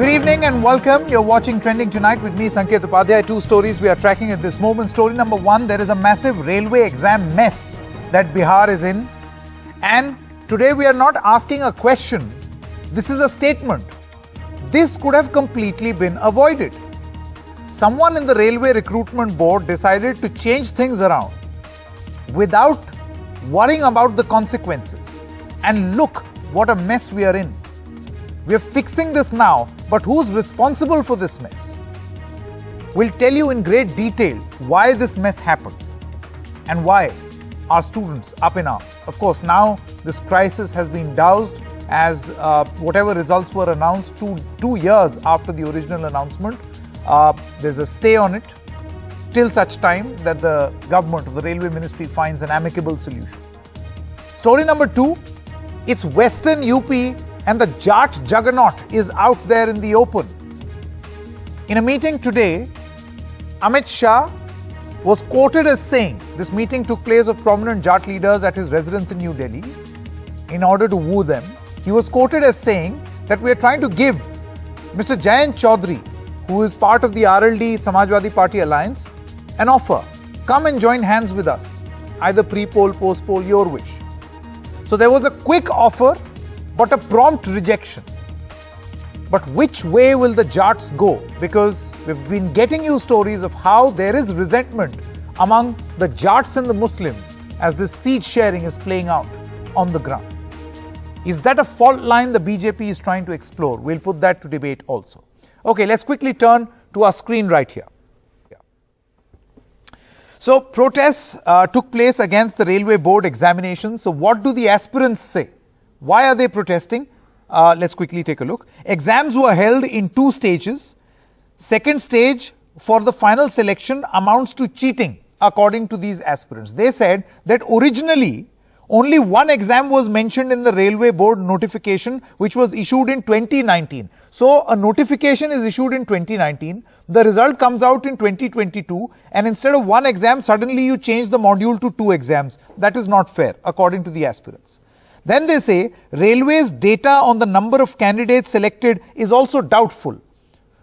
Good evening and welcome. You're watching Trending Tonight with me, Sanket Upadhyay. Two stories we are tracking at this moment. Story number one, there is a massive railway exam mess that Bihar is in. And today we are not asking a question. This is a statement. This could have completely been avoided. Someone in the Railway Recruitment Board decided to change things around without worrying about the consequences. And look what a mess we are in. We are fixing this now, but who's responsible for this mess? We'll tell you in great detail why this mess happened and why our students up in arms. Of course, now this crisis has been doused as whatever results were announced 2 years after the original announcement. There's a stay on it till such time that the government or the Railway Ministry finds an amicable solution. Story number two, it's Western UP and the Juggernaut is out there in the open. In a meeting today, Amit Shah was quoted as saying, this meeting took place of prominent Jat leaders at his residence in New Delhi in order to woo them. He was quoted as saying that we are trying to give Mr. Jayant Chaudhary, who is part of the RLD Samajwadi Party alliance, an offer. Come and join hands with us, either pre-poll, post-poll, your wish. So there was a quick offer, but a prompt rejection. But which way will the Jats go? Because we've been getting you stories of how there is resentment among the Jats and the Muslims as this seat sharing is playing out on the ground. Is that a fault line the BJP is trying to explore? We'll put that to debate also. Okay, let's quickly turn to our screen right here. So protests took place against the Railway Board examinations. So what do the aspirants say? Why are they protesting? Let's quickly take a look. Exams were held in 2 stages. Second stage for the final selection amounts to cheating, according to these aspirants. They said that originally only one exam was mentioned in the Railway Board notification, which was issued in 2019. So a notification is issued in 2019. The result comes out in 2022. And instead of one exam, suddenly you change the module to 2 exams. That is not fair, according to the aspirants. Then they say Railway's data on the number of candidates selected is also doubtful.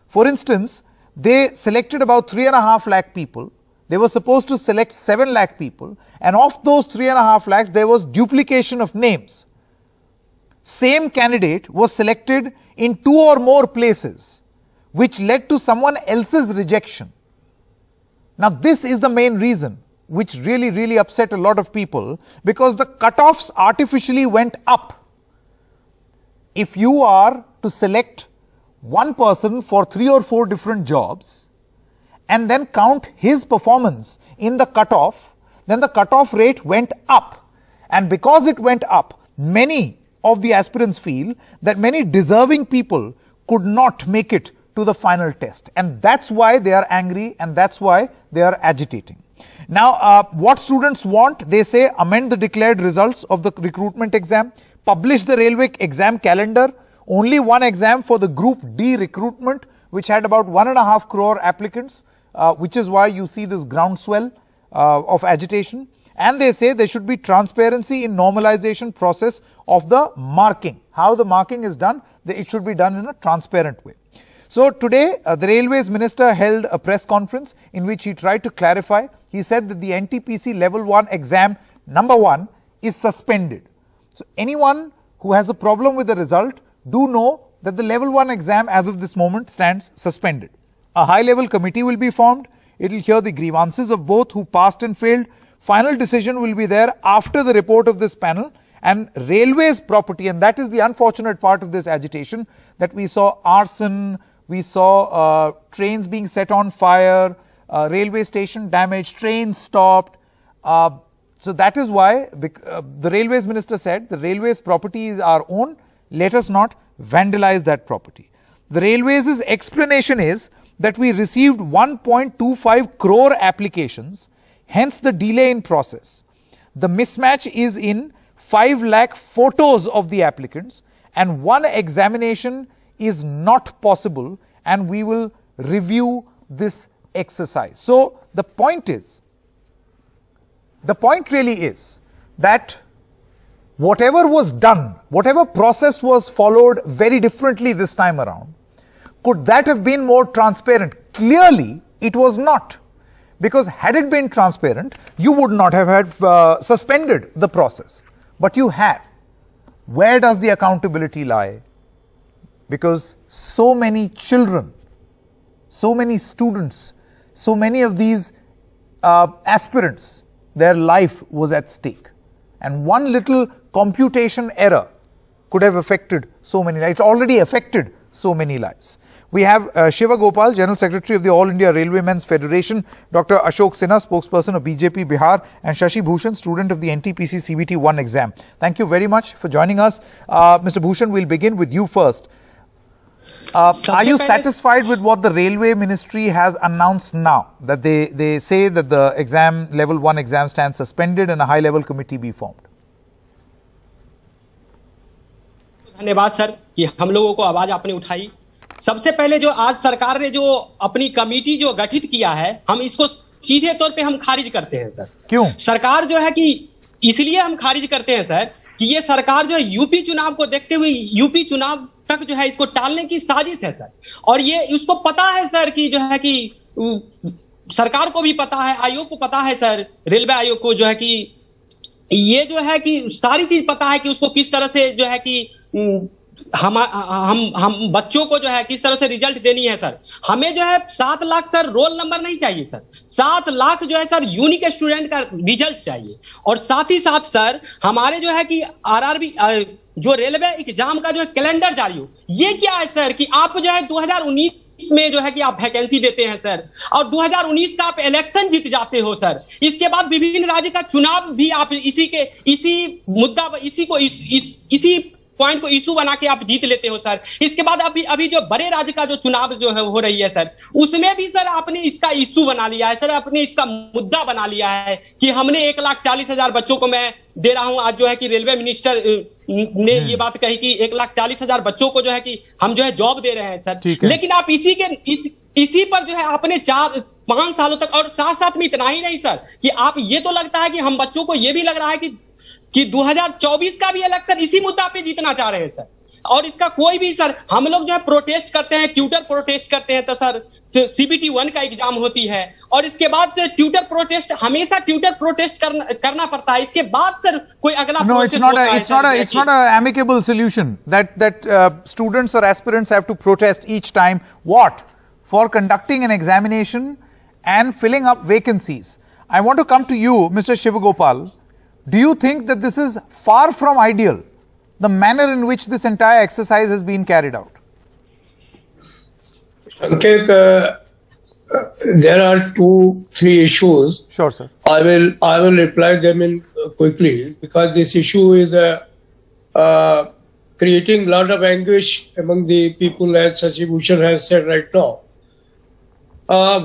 For instance, they selected about 3.5 lakh people. They were supposed to select 7 lakh people, and of those 3.5 lakhs, there was duplication of names. Same candidate was selected in 2 or more places, which led to someone else's rejection. Now, this is the main reason which really upset a lot of people, because the cutoffs artificially went up. If you are to select one person for 3 or 4 different jobs and then count his performance in the cutoff, then the cutoff rate went up. And because it went up, many of the aspirants feel that many deserving people could not make it to the final test. And that's why they are angry, and that's why they are agitating. Now, what students want, they say amend the declared results of the recruitment exam, publish the railway exam calendar, only one exam for the Group D recruitment, which had about 1.5 crore applicants, which is why you see this groundswell of agitation. And they say there should be transparency in normalization process of the marking. How the marking is done, it should be done in a transparent way. So today, the Railways Minister held a press conference in which he tried to clarify. He said that the NTPC Level 1 exam number 1 is suspended. So anyone who has a problem with the result, do know that the Level 1 exam as of this moment stands suspended. A high-level committee will be formed. It will hear the grievances of both who passed and failed. Final decision will be there after the report of this panel. And railways property, and that is the unfortunate part of this agitation, that we saw arson, we saw trains being set on fire, railway station damaged, trains stopped. So that is why the Railways Minister said the railways property is our own. Let us not vandalize that property. The Railways' explanation is that we received 1.25 crore applications, hence the delay in process. The mismatch is in 5 lakh photos of the applicants, and one examination is not possible, and we will review this exercise. So the point really is that whatever was done, whatever process was followed very differently this time around, Could that have been more transparent? Clearly, it was not. Because had it been transparent, you would not have had suspended the process. But you have. Where does the accountability lie? Because so many children, so many students, so many of these aspirants, their life was at stake. And one little computation error could have affected so many lives. It already affected so many lives. We have Shiva Gopal, General Secretary of the All India Railwaymen's Federation, Dr. Ashok Sinha, spokesperson of BJP Bihar, and Shashi Bhushan, student of the NTPC CBT 1 exam. Thank you very much for joining us. Mr. Bhushan, we'll begin with you first. Are you satisfied with what the Railway Ministry has announced now? That they say that the exam, level 1 exam stands suspended and a high level committee be formed? धन्यवाद sir कि हम लोगों को आवाज आपने उठाई। सबसे पहले जो आज सरकार ने जो अपनी कमेटी जो गठित किया है, हम इसको सीधे तौर पे हम खारिज करते हैं सर। क्यों? सरकार जो है कि इसलिए हम खारिज करते हैं सर कि ये सरकार जो है यूपी चुनाव को देखते हुए यूपी चुनाव तक जो है इसको टालने की साजिश है सर। और ये इसको पता है सर कि जो है कि सरकार को भी पता है, आयोग को पता है सर, रेलवे आयोग को जो है कि ये जो है कि सारी चीज पता है कि उसको किस तरह से जो है कि हम बच्चों को जो है किस तरह से रिजल्ट देनी है सर। हमें जो है 7 लाख सर रोल नंबर नहीं चाहिए सर, 7 लाख जो है सर यूनिक स्टूडेंट का रिजल्ट चाहिए। और साथ ही साथ सर हमारे जो है कि आरआरबी जो रेलवे एग्जाम का जो है कैलेंडर जारी हो। ये क्या है सर कि आप जो है 2019 में जो है कि आप वैकेंसी देते हैं सर और 2019 का आप इलेक्शन जीत जाते हो सर। इसके बाद विभिन्न राज्य का चुनाव भी आप इसी मुद्दा इसी पॉइंट को इशू बना के आप जीत लेते हो सर। इसके बाद अभी जो बड़े राज्य का जो चुनाव जो है हो रही है सर, उसमें भी सर आपने इसका इशू बना लिया है सर, आपने इसका मुद्दा बना लिया है कि हमने 1,40,000 बच्चों को मैं दे रहा हूं। आज जो है कि रेलवे मिनिस्टर ने ये बात कही कि 1,40,000 बच्चों को जो है कि हम जो है जॉब दे रहे हैं सर। लेकिन आप इसी पर जो है आपने 4-5 सालों तक, और साथ साथ में इतना ही नहीं सर कि आप ये तो लगता है कि हम बच्चों को ये भी लग रहा है कि 2024 का भी इलेक्शन इसी मुद्दा पे जीतना चाह रहे हैं सर। और इसका कोई भी सर, हम लोग जो है प्रोटेस्ट करते हैं, ट्यूटर प्रोटेस्ट करते हैं तो सर CBT 1 का एग्जाम होती है और इसके बाद से ट्यूटर प्रोटेस्ट, हमेशा ट्यूटर प्रोटेस्ट करना पड़ता है। इसके बाद सर कोई अगला No, it's not a amicable solution that students or aspirants have to protest each time. What? For conducting an examination and filling up vacancies. I want to come to you, Mr. Shivagopal. Do you think that this is far from ideal, the manner in which this entire exercise has been carried out? Ankit, there are 2-3 issues. Sure, sir. I will reply them in quickly because this issue is creating a lot of anguish among the people, as Shashi Bhushan has said right now.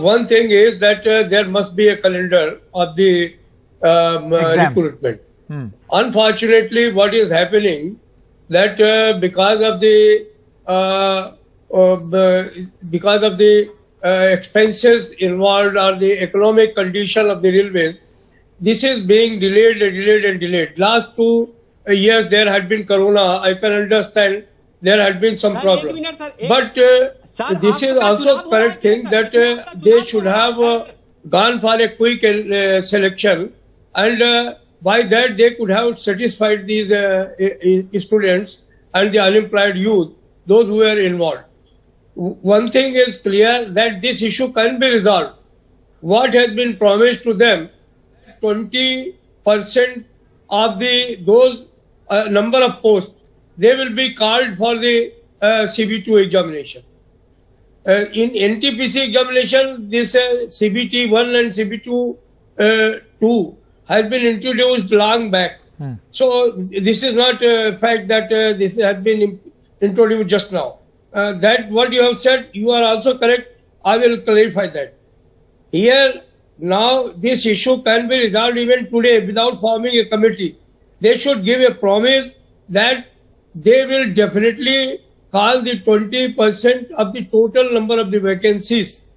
One thing is that there must be a calendar of the recruitment. Unfortunately, what is happening that because of the expenses involved or the economic condition of the railways, this is being delayed. Last 2 years there had been corona. I can understand there had been some problem, but this is also correct thing that they should have gone for a quick selection, and by that they could have satisfied these students and the unemployed youth, those who were involved. One thing is clear that this issue can be resolved. What has been promised to them, 20% of those number of posts, they will be called for the CB2 examination. In NTPC examination, this CBT 1 and CB2 2 has been introduced long back. So this is not a fact that this has been introduced just now. That what you have said, you are also correct. I will clarify that. Here, now this issue can be resolved even today without forming a committee. They should give a promise that they will definitely call the 20% of the total number of the vacancies.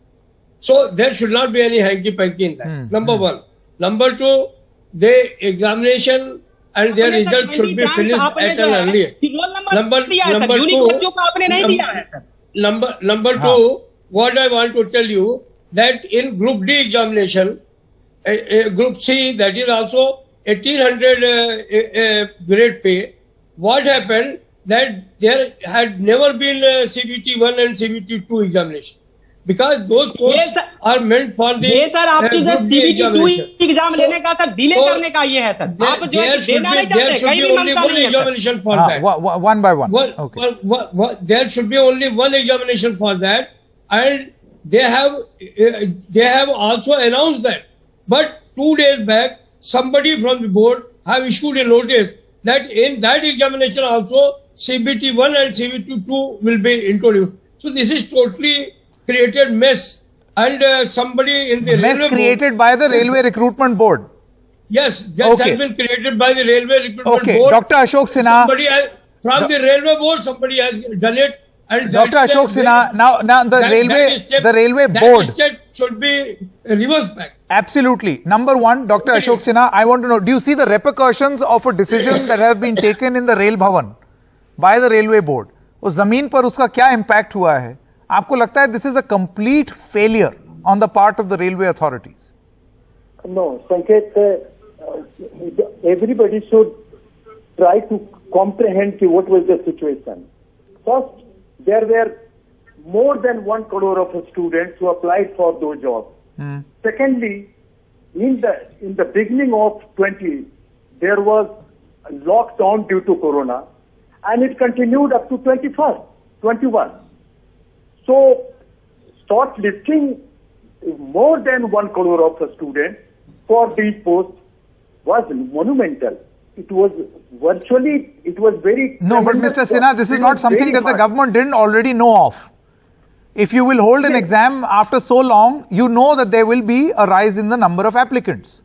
So there should not be any hanky-panky in that. Number one. Number two, the examination and their result should be finished at an earlier. Number two, what I want to tell you, that in Group D examination, Group C, that is also 1800 grade pay. What happened, that there had never been CBT 1 and CBT 2 examination, because those posts are meant for the ये sir आपकी जो Group D CBT 2 examination. Exam लेने का sir delay करने का ये है sir, आप जो है देना नहीं there चाहते, should कहीं be भी only मानता one नहीं है sir. examination for that. One by one. Okay. There should be only one examination for that, and they have also announced that. But 2 days back, somebody from the board have issued a notice that in that examination also CBT 1 and CBT 2 will be introduced. So this is totally created mess, and somebody in the Mess railway created board, by the Railway Recruitment Board. yes, this Okay. has been created by the railway recruitment Okay, board. Dr. Ashok Sinha. Somebody has, from the railway board, somebody has done it. And Dr. that Ashok step- Sinha, now the railway that board. step should be reversed back. Absolutely. Number one, Dr. Ashok Sinha, I want to know, do you see the repercussions of a decision that has been taken in the Rail Bhavan by the railway board? उस जमीन पर उसका क्या impact हुआ है? आपको लगता है this is a complete failure on the part of the railway authorities? No, Sanket, everybody should try to comprehend what was the situation. First, there were more than 1 crore of students who applied for those jobs. Secondly, in the beginning of 20, there was a lockdown due to Corona, and it continued up to 21. So, start listing more than 1 crore of students for these posts was monumental. It was very... No, but Mr. Sinha, this is It not was something very that the hard. government didn't already know of. If you will hold an exam after so long, you know that there will be a rise in the number of applicants.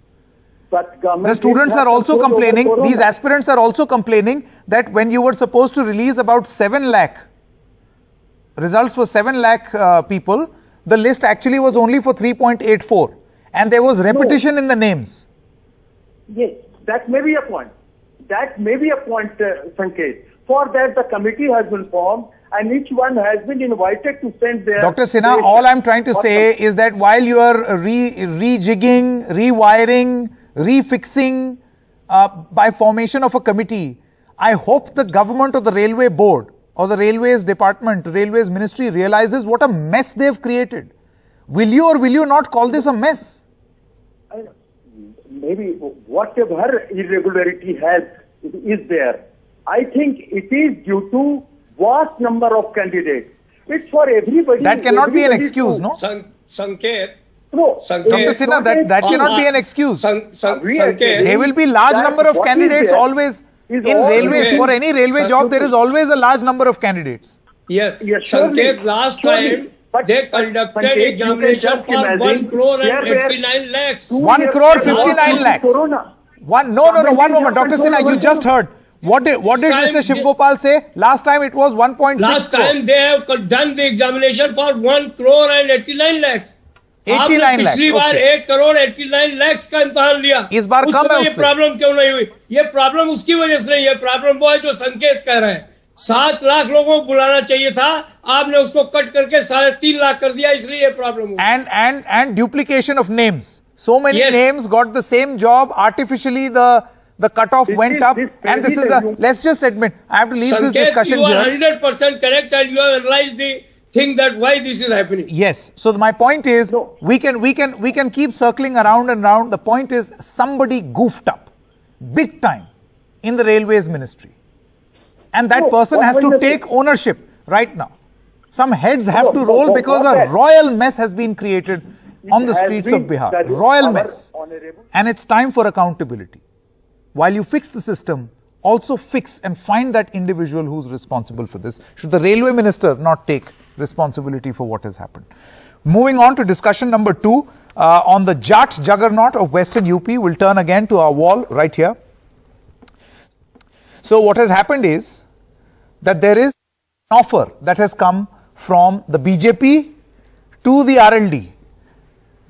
But government The students did are not also control over complaining, Corona. these aspirants are also complaining that when you were supposed to release about 7 lakh, results for 7 lakh people, the list actually was only for 3.84 and there was repetition in the names. Yes, that may be a point. Sanket. For that, the committee has been formed and each one has been invited to send their... Dr. Sinha, all I'm trying to say is that while you are rejigging, rewiring, refixing by formation of a committee, I hope the government or the railway board or the railways department, railways ministry realizes what a mess they've created. Will you or will you not call this a mess? Maybe whatever irregularity is there, I think it is due to vast number of candidates. It's for everybody. That cannot be an everybody excuse, to- no? Sanket. No, Sanket. Dr. Sinha, that cannot be an excuse. Sanket. There will be large That number of what is candidates there always. is In always railways, there. for any railway job, there is always a large number of candidates. Yes, Yes, surely. Sanket, last Surely. time But- they but conducted Sanket, you can examination just for imagine 1 crore and there were 89 lakhs. 1 crore 59 lakhs. Corona. One moment, Dr. Sinha, you just heard. What did Mr. Shivgopal say? Last time it was 1.6 Last crore. time they have done the examination for 1 crore and 89 lakhs. 89 आपने lakhs, पिछली बार okay. 1 crore 89 lakh का इम्तिहान लिया, इस बार उस कम है समय ये उससे। प्रॉब्लम क्यों नहीं हुई? ये प्रॉब्लम उसकी वजह से नहीं है, प्रॉब्लम वो है जो संकेत कह रहे हैं। 7 लाख लोगों को बुलाना चाहिए था, आपने उसको कट करके 3.5 लाख कर दिया, इसलिए ये प्रॉब्लम हुई। And duplication of names. So many Yes. names got the same job. Artificially, the cutoff went up. And this is let's just admit, I have to leave this Sanket, discussion you are here. 100% correct, and you have analyzed the thing that why this is happening. Yes. So my point is, No. we can keep circling around and around. The point is, somebody goofed up, big time, in the railways ministry, and that No, person what has was to the take thing? ownership right now. Some heads have No, to no, roll no, because what a that- royal mess has been created on the has streets been of Bihar. that Royal our mess, honorable- and it's time for accountability. While you fix the system, also fix and find that individual who's responsible for this. Should the railway minister not take responsibility for what has happened? Moving on to discussion number 2 on the Juggernaut of Western UP. We'll turn again to our wall right here. So what has happened is that there is an offer that has come from the BJP to the RLD.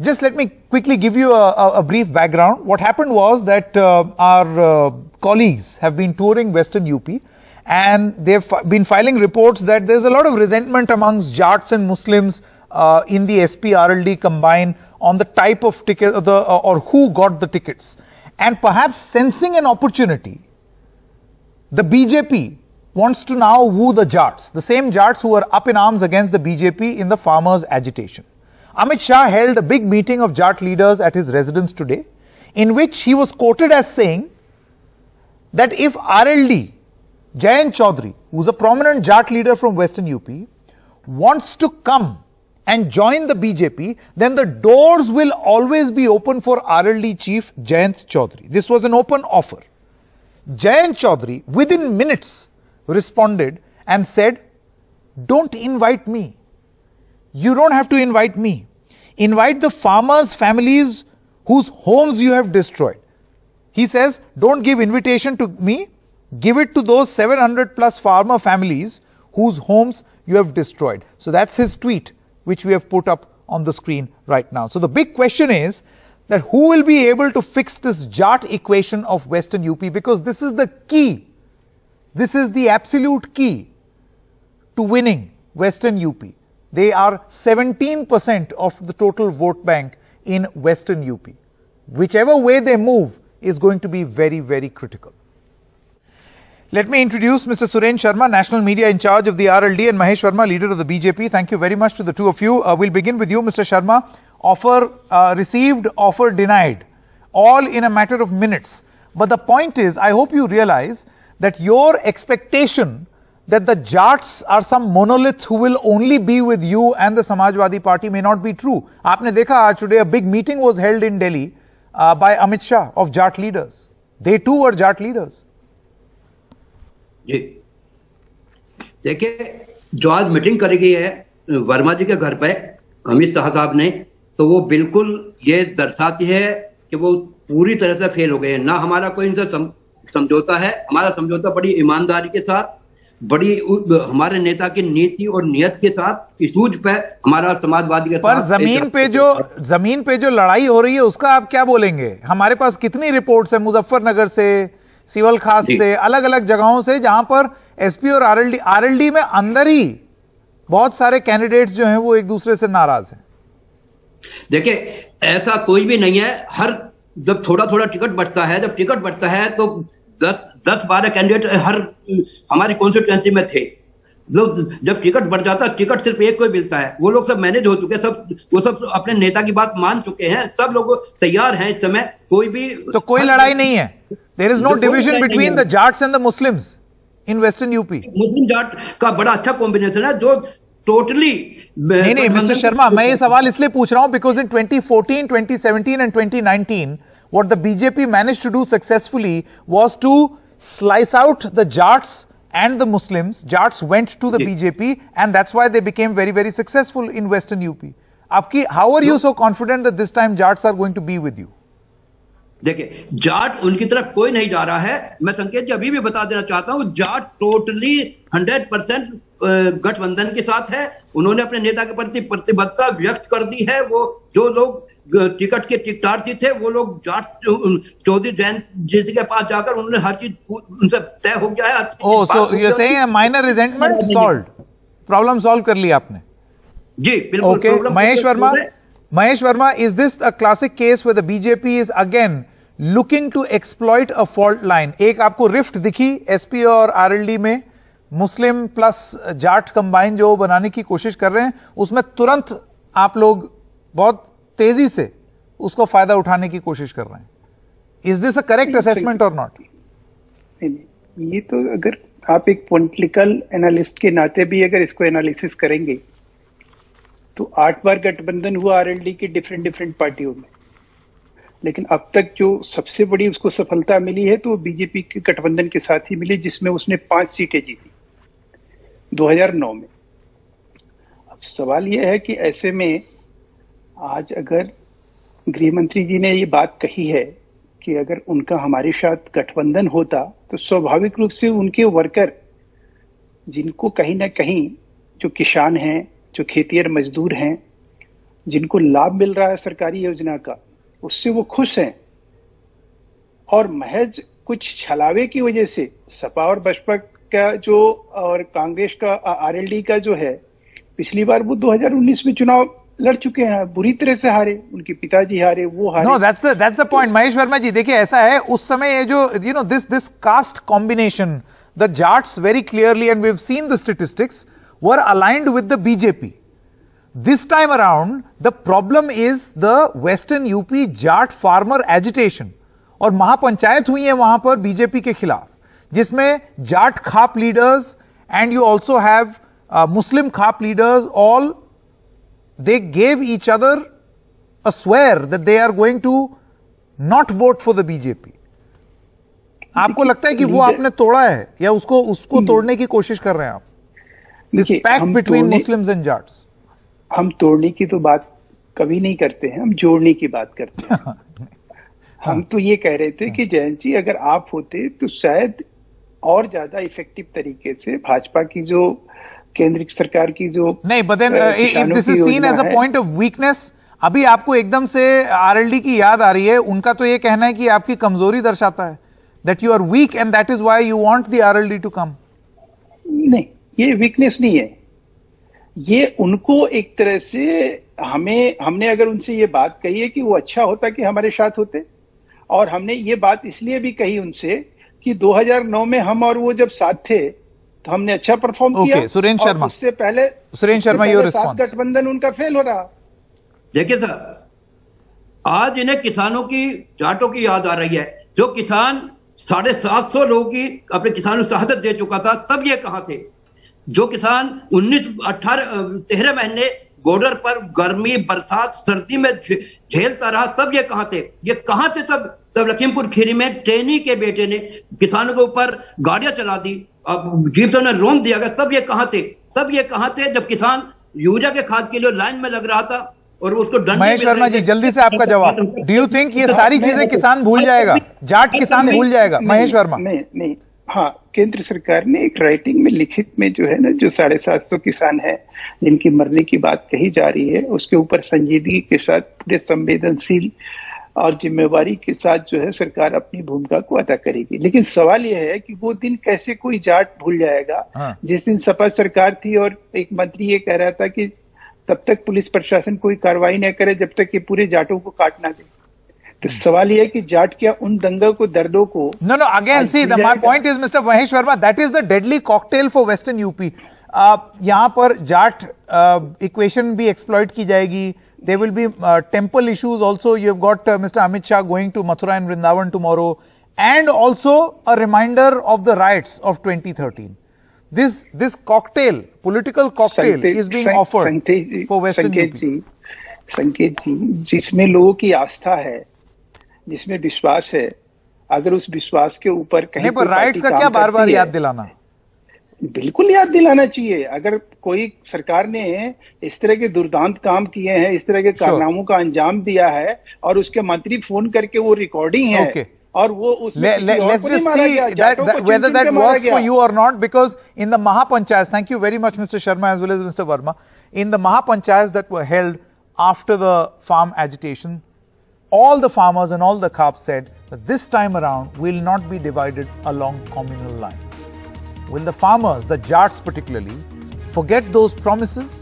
Just let me quickly give you a brief background. What happened was that our colleagues have been touring Western UP and they've been filing reports that there's a lot of resentment amongst Jats and Muslims in the SP-RLD combine on the type of ticket or who got the tickets. And perhaps sensing an opportunity, the BJP wants to now woo the Jats, the same Jats who were up in arms against the BJP in the farmers' agitation. Amit Shah held a big meeting of Jat leaders at his residence today, in which he was quoted as saying that if RLD, Jayant Chaudhary, who's a prominent Jat leader from Western UP, wants to come and join the BJP, then the doors will always be open for RLD chief Jayant Chaudhary. This was an open offer. Jayant Chaudhary, within minutes, responded and said, "Don't invite me. You don't have to invite me. Invite the farmers' families whose homes you have destroyed." He says, "Don't give invitation to me. Give it to those 700 plus farmer families whose homes you have destroyed." So that's his tweet, which we have put up on the screen right now. So the big question is that who will be able to fix this Jat equation of Western UP, because this is the key. This is the absolute key to winning Western UP. They are 17% of the total vote bank in Western UP. Whichever way they move is going to be very, very critical. Let me introduce Mr. Suren Sharma, National Media in charge of the RLD, and Mahesh Verma, leader of the BJP. Thank you very much to the two of you. We'll begin with you, Mr. Sharma. Offer received, offer denied, all in a matter of minutes. But the point is, I hope you realize that your expectation that the Jats are some monolith who will only be with you and the Samajwadi Party may not be true. Aapne dekha aaj today a big meeting was held in Delhi by Amit Shah of Jat leaders. They too were Jat leaders. जी देखिए, जो आज meeting करी गई है वर्मा जी के घर पे अमित शाह साहब ने, तो वो बिल्कुल ये दर्शाती है कि वो पूरी तरह से फेल हो गए हैं। ना हमारा कोई इनसे समझौता है। हमारा समझौता बड़ी ईमानदारी के साथ, बड़ी हमारे नेता की नीति और नियत के साथ, इसूज पे हमारा समाजवादी के पर साथ। जमीन पे जो लड़ाई हो रही है उसका आप क्या बोलेंगे? हमारे पास कितनी रिपोर्ट्स है मुजफ्फरनगर से, सिवल खास से, अलग अलग जगहों से, जहां पर एसपी और आरएलडी में अंदर ही बहुत सारे कैंडिडेट्स जो हैं वो एक दूसरे से नाराज हैं। देखिए, ऐसा कोई भी नहीं है। हर जब थोड़ा थोड़ा टिकट बढ़ता है, जब टिकट बढ़ता है तो 10-12 कैंडिडेट हर हमारी कॉन्स्टिट्यूएंसी में थे। जब टिकट बढ़ जाता है, टिकट सिर्फ एक को मिलता है। वो लोग सब मैनेज हो चुके हैं, वो सब अपने नेता की बात मान चुके हैं। सब लोग तैयार हैं इस समय। कोई भी तो कोई लड़ाई नहीं है। There is no division between the Jats and the Muslims in Western UP. मुस्लिम जाट का बड़ा अच्छा कॉम्बिनेशन है जो टोटली नहीं मिस्टर शर्मा, मैं ये सवाल इसलिए पूछ रहा हूं because in 2014, 2017 and 2019 what the BJP managed to do successfully was to slice out the Jats and the Muslims. Jats went to the BJP and that's why they became very, very successful in Western UP. How are you so confident that this time Jats are going to be with you? देखिए, जाट उनकी तरफ कोई नहीं जा रहा है। मैं संकेत जी अभी भी बता देना चाहता हूं, जाट टोटली 100% गठबंधन के साथ है। उन्होंने अपने नेता के प्रति प्रतिबद्धता व्यक्त कर दी है। वो जो लोग टिकट के टिकटार्थी थे, वो लोग जाट चौधरी जैन जी के पास जाकर उन्होंने हर चीज उनसे तय हो गया है। Oh, so you are saying a minor resentment solved, problem solve कर लिया आपने? जी बिल्कुल। Okay, Mahesh Verma, is this a classic case where the BJP is again looking to exploit a fault line? एक आपको रिफ्ट दिखी SP और RLD में, मुस्लिम प्लस जाट कंबाइन जो बनाने की कोशिश कर रहे हैं, उसमें तुरंत आप लोग बहुत तेजी से उसको फायदा उठाने की कोशिश कर रहे हैं। Is this a correct assessment और नॉट? ये तो अगर आप एक पॉलिटिकल एनालिस्ट के नाते भी अगर इसको एनालिसिस करेंगे तो 8 बार गठबंधन हुआ आरएलडी के डिफरेंट पार्टियों में, लेकिन अब तक जो सबसे बड़ी उसको सफलता मिली है तो वो बीजेपी के गठबंधन के साथ ही मिली, जिसमें उसने 5 सीटें जीती 2009 में। अब सवाल यह है कि ऐसे में आज अगर गृह मंत्री जी ने ये बात कही है कि अगर उनका हमारे साथ गठबंधन होता तो स्वाभाविक रूप से उनके वर्कर, जिनको कहीं ना कहीं जो किसान हैं, जो खेतिहर मजदूर हैं, जिनको लाभ मिल रहा है सरकारी योजना का, उससे वो खुश हैं। और महज कुछ छलावे की वजह से सपा और बसपा का जो और कांग्रेस का आरएलडी का जो है, पिछली बार वो 2019 में चुनाव लड़ चुके हैं, बुरी तरह से हारे, उनके पिताजी हारे, वो हारे। No, that's the point, Mahesh Verma जी। देखिए ऐसा है, उस समय ये जो this caste combination, the Jats very clearly, and we've seen the statistics, were aligned with the BJP. This time around, the problem is the Western UP Jat farmer agitation, और महापंचायत हुई है वहां पर बीजेपी के खिलाफ, जिसमें Jat khap leaders and you also have Muslim khap leaders, all they gave each other a swear that they are going to not vote for the BJP. आपको लगता है कि वो आपने तोड़ा है या उसको तोड़ने की कोशिश कर रहे हैं आप? This pact between Muslims and Jats. हम तोड़ने की तो बात कभी नहीं करते हैं, हम जोड़ने की बात करते हैं। हम तो ये कह रहे थे कि जयंत जी, अगर आप होते तो शायद और ज्यादा इफेक्टिव तरीके से भाजपा की जो केंद्र सरकार की जो नहीं, but then if this is seen as a point of weakness, अभी आपको एकदम से आरएलडी की याद आ रही है। उनका तो ये कहना है कि आपकी कमजोरी दर्शाता है, that you are weak and that is why you want the RLD to come. नहीं, ये वीकनेस नहीं है, ये उनको एक तरह से हमने अगर उनसे ये बात कही है कि वो अच्छा होता कि हमारे साथ होते, और हमने ये बात इसलिए भी कही उनसे कि 2009 में हम और वो जब साथ थे तो हमने अच्छा परफॉर्म किया। सुरेंद्र शर्मा, उससे पहले सुरेंद्र शर्मा, योर रिस्पांस। गठबंधन उनका फेल हो रहा। देखिए सर, आज इन्हें किसानों की, जाटों की याद आ रही है। जो किसान 750 लोगों की अपने किसानों को शहादत दे चुका था, तब ये कहां थे? जो किसान 13 महीने बॉर्डर पर गर्मी, बरसात, सर्दी में झेलता रहा, तब ये कहां थे? ये कहां थे तब लखीमपुर खीरी में ट्रेनी के बेटे ने किसानों के ऊपर गाड़ियां चला दी, अब जीप ने रोन दिया गया, तब ये कहां थे? तब ये कहां थे जब किसान यूरिया के खाद के लिए लाइन में लग रहा था और उसको दंड? महेश वर्मा जी, जल्दी से आपका जवाब। डू यू थिंक ये सारी चीजें किसान भूल जाएगा, जाट किसान भूल जाएगा? महेश वर्मा, नहीं, हाँ, केंद्र सरकार ने एक राइटिंग में, लिखित में जो है ना, जो 750 किसान है जिनकी मरने की बात कही जा रही है, उसके ऊपर संजीदगी के साथ, पूरे संवेदनशील और जिम्मेवारी के साथ जो है सरकार अपनी भूमिका को अदा करेगी। लेकिन सवाल यह है कि वो दिन कैसे कोई जाट भूल जाएगा जिस दिन सपा सरकार थी और एक मंत्री ये कह रहा था कि तब तक पुलिस प्रशासन कोई कार्रवाई न करे जब तक ये पूरे जाटों को काट ना दे। तो सवाल यह है कि जाट क्या उन दंगों को, दर्दों को No, again, see, my point is, Mr. Mahesh Verma, that is the deadly cocktail for Western UP. यहाँ पर जाट इक्वेशन भी एक्सप्लॉइट की जाएगी. There will be temple issues also. You've got Mr. Amit Shah going to Mathura and Vrindavan tomorrow, and also a reminder of the riots of 2013. This cocktail, political cocktail, is being offered for Western UP. संकेत जी, जिसमें लोगों की आस्था है, जिसमें विश्वास है, अगर उस विश्वास के ऊपर कहीं नहीं, पर राइट्स का क्या बार-बार याद दिलाना? बिल्कुल याद दिलाना चाहिए। अगर कोई सरकार ने इस तरह के दुर्दांत काम किए हैं, इस तरह के कारनामों का अंजाम दिया है और उसके मंत्री फोन करके वो रिकॉर्डिंग है और वो उसमें let's just see whether that works for you or not, because in the Mahapanchayats, thank you very much Mr. Sharma as well as Mr. Verma, in the Mahapanchayats that were held after the farm agitation, all the farmers and all the Khaps said that this time around we will not be divided along communal lines. Will the farmers, the Jats particularly, forget those promises,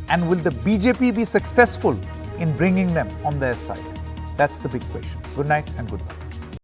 and will the BJP be successful in bringing them on their side? That's the big question. Good night and goodbye.